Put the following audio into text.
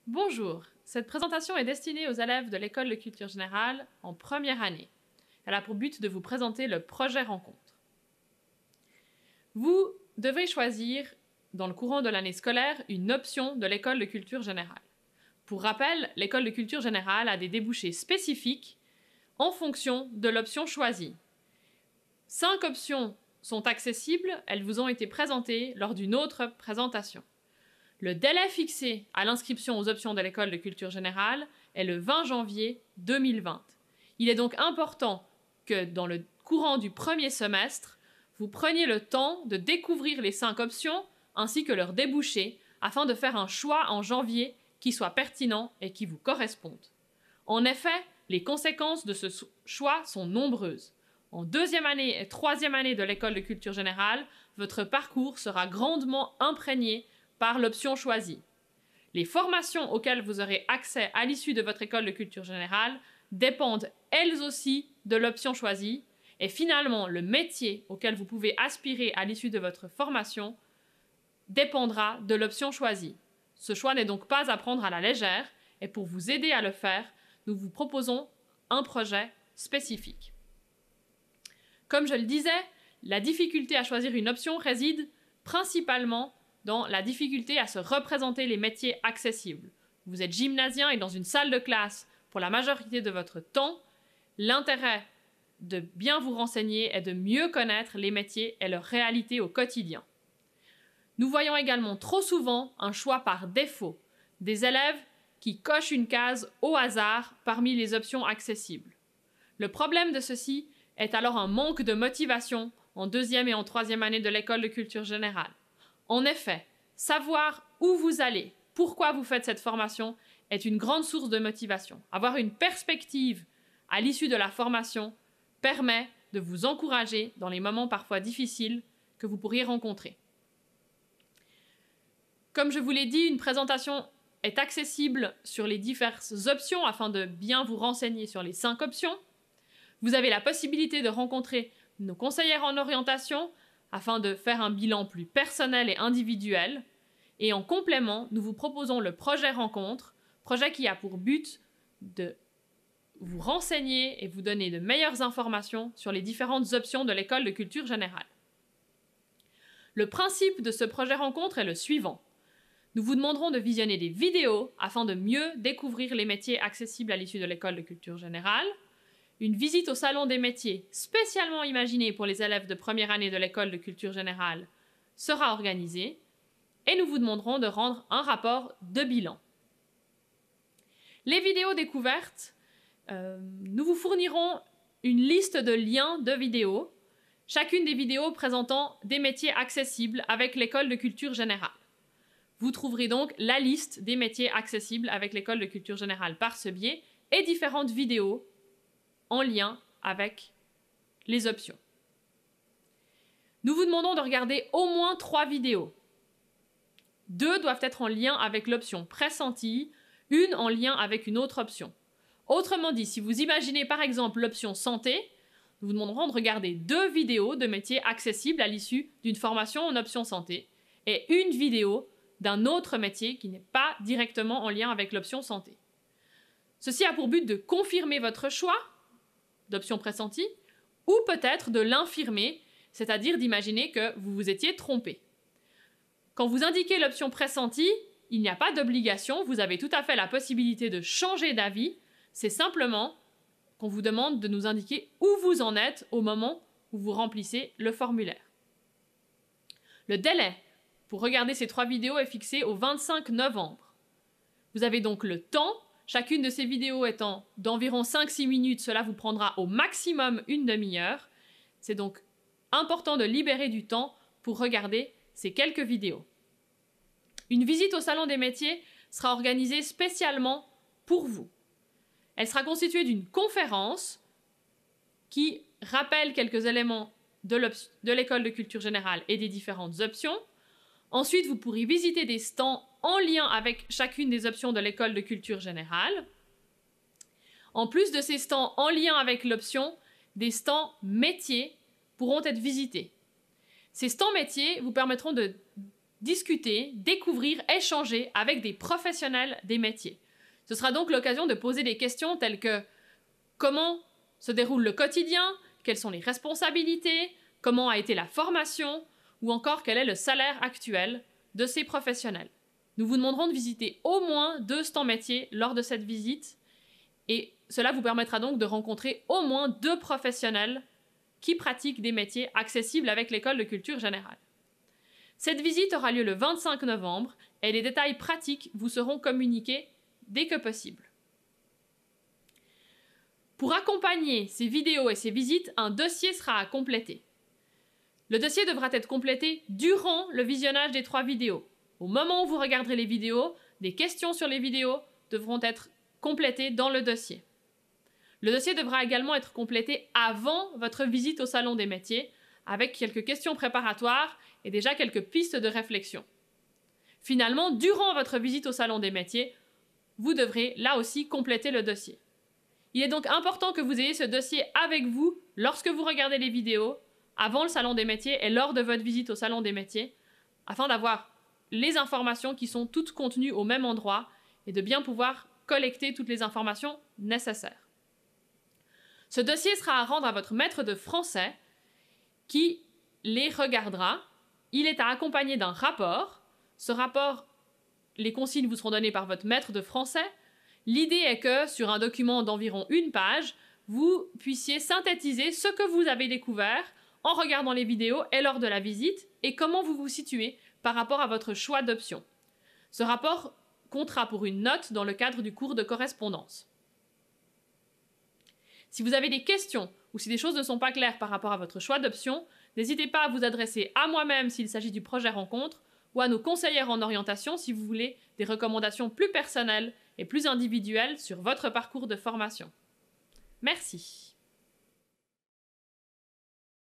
Bonjour, cette présentation est destinée aux élèves de l'École de culture générale en première année. Elle a pour but de vous présenter le projet rencontre. Vous devez choisir, dans le courant de l'année scolaire, une option de l'École de culture générale. Pour rappel, l'École de culture générale a des débouchés spécifiques en fonction de l'option choisie. 5 options sont accessibles, elles vous ont été présentées lors d'une autre présentation. Le délai fixé à l'inscription aux options de l'École de culture générale est le 20 janvier 2020. Il est donc important que dans le courant du premier semestre, vous preniez le temps de découvrir les 5 options ainsi que leurs débouchés afin de faire un choix en janvier qui soit pertinent et qui vous corresponde. En effet, les conséquences de ce choix sont nombreuses. En deuxième année et troisième année de l'École de culture générale, votre parcours sera grandement imprégné par l'option choisie. Les formations auxquelles vous aurez accès à l'issue de votre école de culture générale dépendent elles aussi de l'option choisie et finalement le métier auquel vous pouvez aspirer à l'issue de votre formation dépendra de l'option choisie. Ce choix n'est donc pas à prendre à la légère et pour vous aider à le faire, nous vous proposons un projet spécifique. Comme je le disais, la difficulté à choisir une option réside principalement dans la difficulté à se représenter les métiers accessibles. Vous êtes gymnasien et dans une salle de classe pour la majorité de votre temps. L'intérêt de bien vous renseigner est de mieux connaître les métiers et leur réalité au quotidien. Nous voyons également trop souvent un choix par défaut, des élèves qui cochent une case au hasard parmi les options accessibles. Le problème de ceci est alors un manque de motivation en deuxième et en troisième année de l'École de culture générale. En effet, savoir où vous allez, pourquoi vous faites cette formation, est une grande source de motivation. Avoir une perspective à l'issue de la formation permet de vous encourager dans les moments parfois difficiles que vous pourriez rencontrer. Comme je vous l'ai dit, une présentation est accessible sur les diverses options afin de bien vous renseigner sur les 5 options. Vous avez la possibilité de rencontrer nos conseillères en orientation afin de faire un bilan plus personnel et individuel. Et en complément, nous vous proposons le projet rencontre, projet qui a pour but de vous renseigner et vous donner de meilleures informations sur les différentes options de l'École de culture générale. Le principe de ce projet rencontre est le suivant. Nous vous demanderons de visionner des vidéos afin de mieux découvrir les métiers accessibles à l'issue de l'École de culture générale. Une visite au salon des métiers spécialement imaginée pour les élèves de première année de l'École de culture générale sera organisée et nous vous demanderons de rendre un rapport de bilan. Les vidéos découvertes, nous vous fournirons une liste de liens de vidéos, chacune des vidéos présentant des métiers accessibles avec l'École de culture générale. Vous trouverez donc la liste des métiers accessibles avec l'École de culture générale par ce biais et différentes vidéos en lien avec les options. Nous vous demandons de regarder au moins 3 vidéos. 2 doivent être en lien avec l'option pressentie, une en lien avec une autre option. Autrement dit, si vous imaginez par exemple l'option santé, nous vous demanderons de regarder 2 vidéos de métiers accessibles à l'issue d'une formation en option santé et une vidéo d'un autre métier qui n'est pas directement en lien avec l'option santé. Ceci a pour but de confirmer votre choix d'option pressentie, ou peut-être de l'infirmer, c'est-à-dire d'imaginer que vous vous étiez trompé. Quand vous indiquez l'option pressentie, il n'y a pas d'obligation, vous avez tout à fait la possibilité de changer d'avis, c'est simplement qu'on vous demande de nous indiquer où vous en êtes au moment où vous remplissez le formulaire. Le délai pour regarder ces 3 vidéos est fixé au 25 novembre. Vous avez donc le temps. Chacune de ces vidéos étant d'environ 5-6 minutes, cela vous prendra au maximum une demi-heure. C'est donc important de libérer du temps pour regarder ces quelques vidéos. Une visite au salon des métiers sera organisée spécialement pour vous. Elle sera constituée d'une conférence qui rappelle quelques éléments de l'École de culture générale et des différentes options. Ensuite, vous pourrez visiter des stands en lien avec chacune des options de l'École de culture générale. En plus de ces stands en lien avec l'option, des stands métiers pourront être visités. Ces stands métiers vous permettront de discuter, découvrir, échanger avec des professionnels des métiers. Ce sera donc l'occasion de poser des questions telles que comment se déroule le quotidien, quelles sont les responsabilités, comment a été la formation, ou encore quel est le salaire actuel de ces professionnels. Nous vous demanderons de visiter au moins 2 stands métiers lors de cette visite, et cela vous permettra donc de rencontrer au moins 2 professionnels qui pratiquent des métiers accessibles avec l'école de culture générale. Cette visite aura lieu le 25 novembre et les détails pratiques vous seront communiqués dès que possible. Pour accompagner ces vidéos et ces visites, un dossier sera à compléter. Le dossier devra être complété durant le visionnage des 3 vidéos. Au moment où vous regarderez les vidéos, des questions sur les vidéos devront être complétées dans le dossier. Le dossier devra également être complété avant votre visite au Salon des métiers, avec quelques questions préparatoires et déjà quelques pistes de réflexion. Finalement, durant votre visite au Salon des métiers, vous devrez là aussi compléter le dossier. Il est donc important que vous ayez ce dossier avec vous lorsque vous regardez les vidéos, avant le Salon des métiers et lors de votre visite au Salon des métiers, afin d'avoir les informations qui sont toutes contenues au même endroit et de bien pouvoir collecter toutes les informations nécessaires. Ce dossier sera à rendre à votre maître de français qui les regardera. Il est à accompagner d'un rapport. Ce rapport, les consignes vous seront données par votre maître de français. L'idée est que, sur un document d'environ 1 page, vous puissiez synthétiser ce que vous avez découvert en regardant les vidéos et lors de la visite et comment vous vous situez par rapport à votre choix d'option. Ce rapport comptera pour une note dans le cadre du cours de correspondance. Si vous avez des questions ou si des choses ne sont pas claires par rapport à votre choix d'option, n'hésitez pas à vous adresser à moi-même s'il s'agit du projet rencontre ou à nos conseillères en orientation si vous voulez des recommandations plus personnelles et plus individuelles sur votre parcours de formation. Merci.